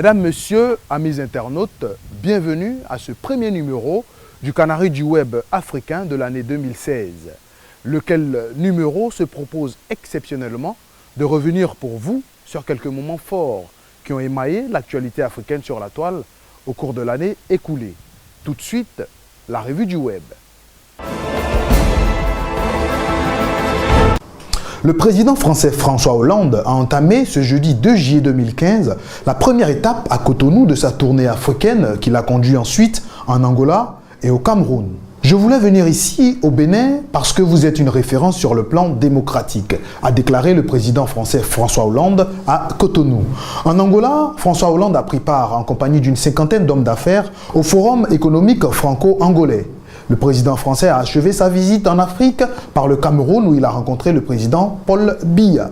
Mesdames, Messieurs, amis internautes, bienvenue à ce premier numéro du Canari du Web africain de l'année 2016, lequel numéro se propose exceptionnellement de revenir pour vous sur quelques moments forts qui ont émaillé l'actualité africaine sur la toile au cours de l'année écoulée. Tout de suite, la revue du Web. Le président français François Hollande a entamé ce jeudi 2 juillet 2015 la première étape à Cotonou de sa tournée africaine qui l'a conduit ensuite en Angola et au Cameroun. Je voulais venir ici au Bénin parce que vous êtes une référence sur le plan démocratique, a déclaré le président français François Hollande à Cotonou. En Angola, François Hollande a pris part en compagnie d'une cinquantaine d'hommes d'affaires au Forum économique franco-angolais. Le président français a achevé sa visite en Afrique par le Cameroun où il a rencontré le président Paul Biya.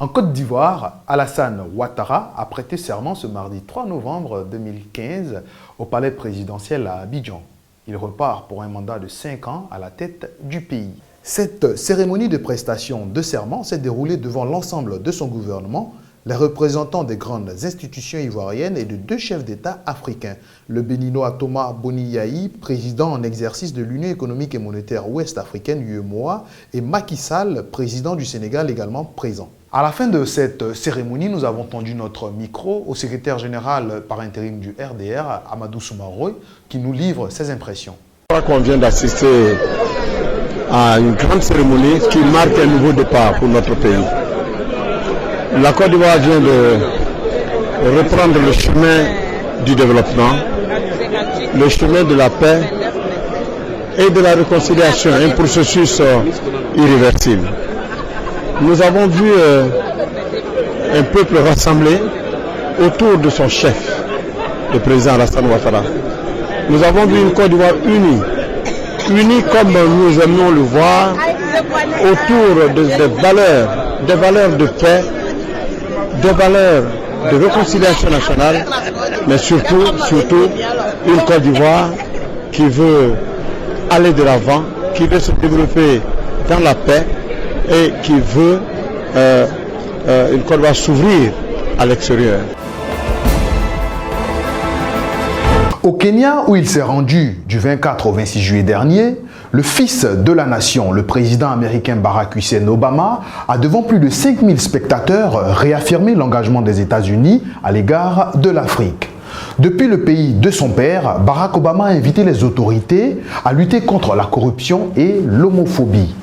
En Côte d'Ivoire, Alassane Ouattara a prêté serment ce mardi 3 novembre 2015 au palais présidentiel à Abidjan. Il repart pour un mandat de 5 ans à la tête du pays. Cette cérémonie de prestation de serment s'est déroulée devant l'ensemble de son gouvernement, les représentants des grandes institutions ivoiriennes et de 2 chefs d'État africains, le béninois Thomas Boni Yayi, président en exercice de l'Union économique et monétaire ouest-africaine UEMOA, et Macky Sall, président du Sénégal également présent. À la fin de cette cérémonie, nous avons tendu notre micro au secrétaire général par intérim du RDR, Amadou Soumaroy, qui nous livre ses impressions. Je crois qu'on vient d'assister à une grande cérémonie qui marque un nouveau départ pour notre pays. La Côte d'Ivoire vient de reprendre le chemin du développement, le chemin de la paix et de la réconciliation, un processus irréversible. Nous avons vu un peuple rassemblé autour de son chef, le président Alassane Ouattara. Nous avons vu une Côte d'Ivoire unie, unie comme nous aimons le voir, autour des valeurs de paix, des valeurs de réconciliation nationale, mais surtout une Côte d'Ivoire qui veut aller de l'avant, qui veut se développer dans la paix et qui veut une Côte d'Ivoire s'ouvrir à l'extérieur. Au Kenya, où il s'est rendu du 24 au 26 juillet dernier, le fils de la nation, le président américain Barack Hussein Obama, a devant plus de 5000 spectateurs réaffirmé l'engagement des États-Unis à l'égard de l'Afrique. Depuis le pays de son père, Barack Obama a invité les autorités à lutter contre la corruption et l'homophobie.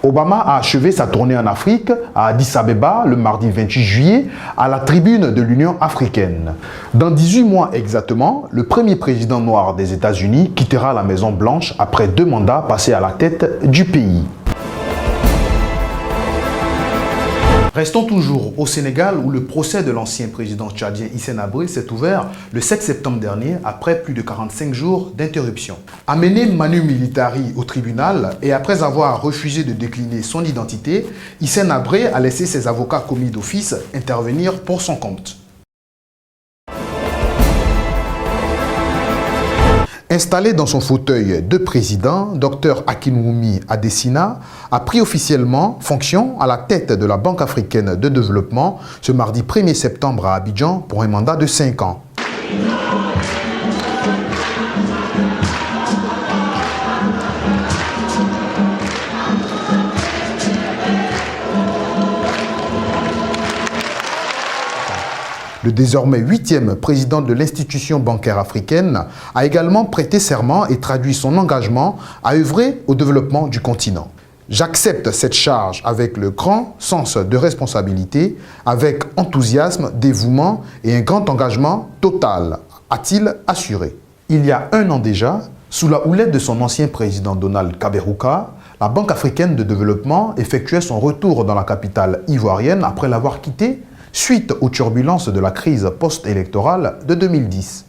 Obama a achevé sa tournée en Afrique à Addis Abeba le mardi 28 juillet à la tribune de l'Union africaine. Dans 18 mois exactement, le premier président noir des États-Unis quittera la Maison-Blanche après 2 mandats passés à la tête du pays. Restons toujours au Sénégal où le procès de l'ancien président tchadien Hissène Habré s'est ouvert le 7 septembre dernier après plus de 45 jours d'interruption. Amené manu militari au tribunal et après avoir refusé de décliner son identité, Hissène Habré a laissé ses avocats commis d'office intervenir pour son compte. Installé dans son fauteuil de président, Dr Akinwumi Adesina a pris officiellement fonction à la tête de la Banque africaine de développement ce mardi 1er septembre à Abidjan pour un mandat de 5 ans. Le désormais 8e président de l'institution bancaire africaine a également prêté serment et traduit son engagement à œuvrer au développement du continent. J'accepte cette charge avec le grand sens de responsabilité, avec enthousiasme, dévouement et un grand engagement total, a-t-il assuré. Il y a 1 an déjà, sous la houlette de son ancien président Donald Kaberuka, la Banque africaine de développement effectuait son retour dans la capitale ivoirienne après l'avoir quittée suite aux turbulences de la crise post-électorale de 2010.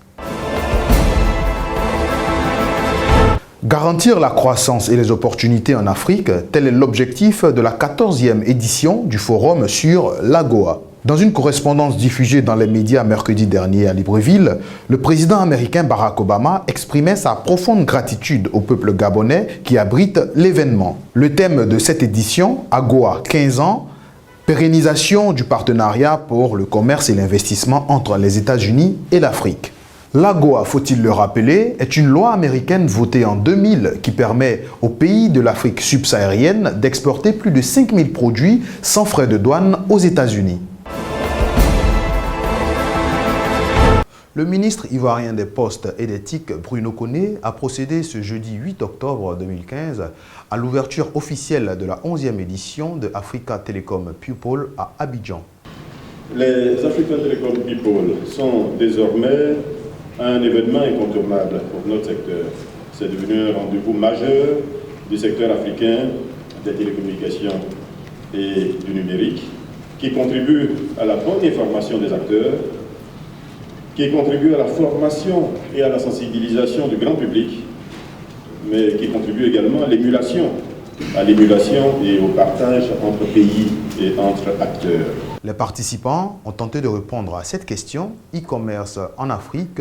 Garantir la croissance et les opportunités en Afrique, tel est l'objectif de la 14e édition du forum sur l'AGOA. Dans une correspondance diffusée dans les médias mercredi dernier à Libreville, le président américain Barack Obama exprimait sa profonde gratitude au peuple gabonais qui abrite l'événement. Le thème de cette édition, AGOA 15 ans, Pérennisation du partenariat pour le commerce et l'investissement entre les États-Unis et l'Afrique. L'AGOA, faut-il le rappeler, est une loi américaine votée en 2000 qui permet aux pays de l'Afrique subsaharienne d'exporter plus de 5000 produits sans frais de douane aux États-Unis. Le ministre ivoirien des Postes et d'éthique Bruno Koné a procédé ce jeudi 8 octobre 2015 à l'ouverture officielle de la 11e édition de Africa Telecom People à Abidjan. Les Africa Telecom People sont désormais un événement incontournable pour notre secteur. C'est devenu un rendez-vous majeur du secteur africain des télécommunications et du numérique qui contribue à la bonne information des acteurs, qui contribue à la formation et à la sensibilisation du grand public, mais qui contribue également à l'émulation et au partage entre pays et entre acteurs. Les participants ont tenté de répondre à cette question, e-commerce en Afrique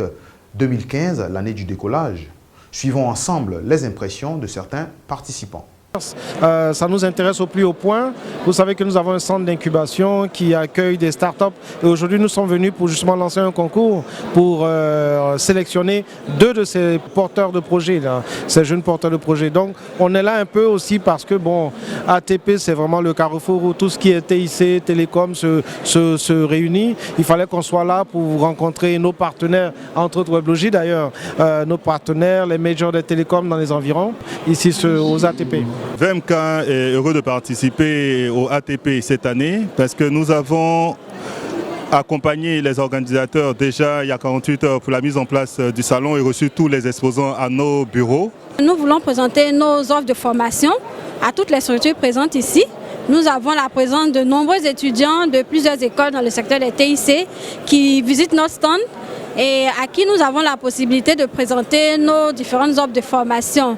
2015, l'année du décollage. Suivons ensemble les impressions de certains participants. Ça nous intéresse au plus haut point. Vous savez que nous avons un centre d'incubation qui accueille des startups et aujourd'hui nous sommes venus pour justement lancer un concours pour sélectionner 2 de ces porteurs de projets, ces jeunes porteurs de projets. Donc on est là un peu aussi parce que bon, ATP c'est vraiment le carrefour où tout ce qui est TIC, Télécom se réunit. Il fallait qu'on soit là pour rencontrer nos partenaires, entre autres Weblogy d'ailleurs, nos partenaires, les majors des télécoms dans les environs, ici aux ATP. VMK est heureux de participer au ATP cette année parce que nous avons accompagné les organisateurs déjà il y a 48 heures pour la mise en place du salon et reçu tous les exposants à nos bureaux. Nous voulons présenter nos offres de formation à toutes les structures présentes ici. Nous avons la présence de nombreux étudiants de plusieurs écoles dans le secteur des TIC qui visitent notre stand et à qui nous avons la possibilité de présenter nos différentes offres de formation.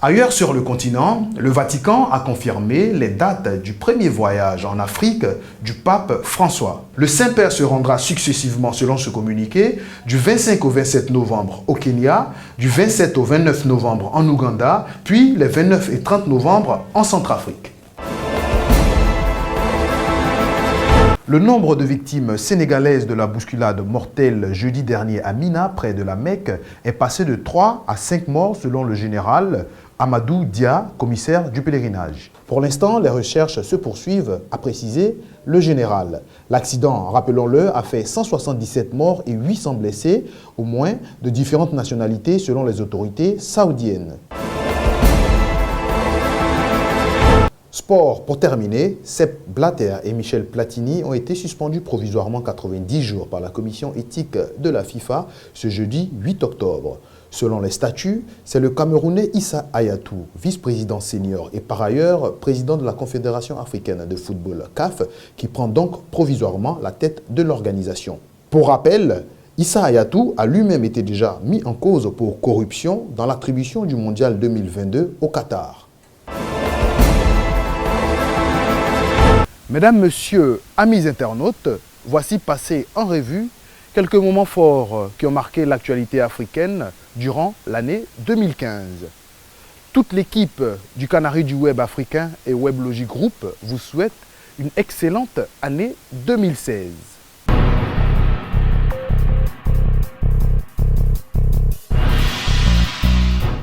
Ailleurs sur le continent, le Vatican a confirmé les dates du premier voyage en Afrique du pape François. Le Saint-Père se rendra successivement, selon ce communiqué, du 25 au 27 novembre au Kenya, du 27 au 29 novembre en Ouganda, puis les 29 et 30 novembre en Centrafrique. Le nombre de victimes sénégalaises de la bousculade mortelle jeudi dernier à Mina, près de la Mecque, est passé de 3 à 5 morts selon le général Amadou Dia, commissaire du pèlerinage. Pour l'instant, les recherches se poursuivent, a précisé le général. L'accident, rappelons-le, a fait 177 morts et 800 blessés, au moins de différentes nationalités selon les autorités saoudiennes. Sport, pour terminer, Sepp Blatter et Michel Platini ont été suspendus provisoirement 90 jours par la commission éthique de la FIFA ce jeudi 8 octobre. Selon les statuts, c'est le Camerounais Issa Hayatou, vice-président senior et par ailleurs président de la Confédération africaine de football CAF, qui prend donc provisoirement la tête de l'organisation. Pour rappel, Issa Hayatou a lui-même été déjà mis en cause pour corruption dans l'attribution du mondial 2022 au Qatar. Mesdames, Messieurs, amis internautes, voici passé en revue quelques moments forts qui ont marqué l'actualité africaine durant l'année 2015. Toute l'équipe du Canari du Web africain et Weblogy Group vous souhaite une excellente année 2016.